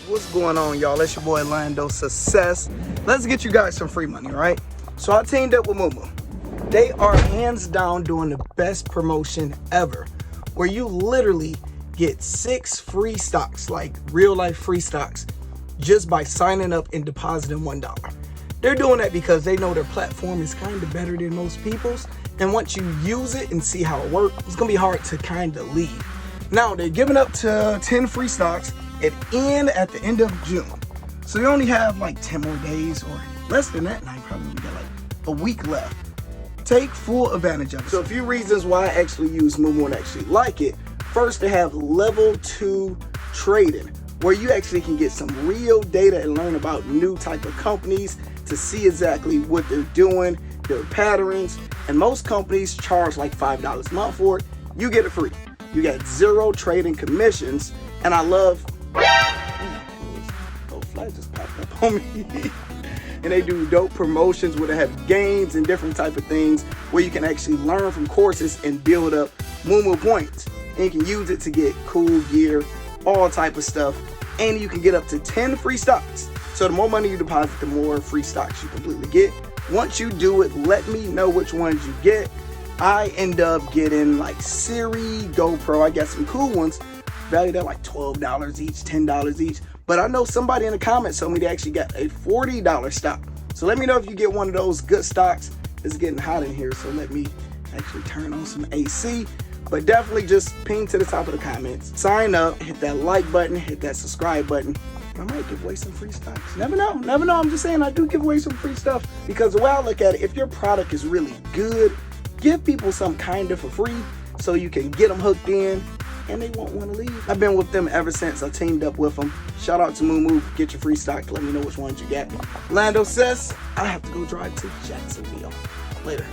What's going on, y'all? It's your boy Lando Success. Let's get you guys some free money, right? So I teamed up with Moomoo. They are hands down doing the best promotion ever, where you literally get 6 free stocks, like real life free stocks, just by signing up and depositing $1. They're doing that because they know their platform is kind of better than most people's, and once you use it and see how it works, it's gonna be hard to kind of leave. Now they're giving up to 10 free stocks at the end of June. So you only have like 10 more days, or less than that. Now you probably got like a week left. Take full advantage of it. So a few reasons why I actually use Moomoo and actually like it. First, they have level 2 trading, where you actually can get some real data and learn about new type of companies to see exactly what they're doing, their patterns. And most companies charge like $5 a month for it. You get it free. You get 0 trading commissions. And I love, oh, flag just popped up on me. And they do dope promotions where they have games and different type of things where you can actually learn from courses and build up Moomoo points. And you can use it to get cool gear, all type of stuff. And you can get up to 10 free stocks. So the more money you deposit, the more free stocks you completely get. Once you do it, let me know which ones you get. I end up getting like Siri, GoPro. I got some cool ones valued at like $12 each, $10 each. But I know somebody in the comments told me they actually got a $40 stock. So let me know if you get one of those good stocks. It's getting hot in here, so let me actually turn on some AC. But definitely just ping to the top of the comments. Sign up, hit that like button, hit that subscribe button. I might give away some free stocks. Never know, never know. I'm just saying I do give away some free stuff, because the way I look at it, if your product is really good, give people some kind of for free so you can get them hooked in and they won't want to leave. I've been with them ever since I teamed up with them. Shout out to Moomoo. Get your free stock. Let me know which ones you got. Lando says I have to go drive to Jacksonville. Later.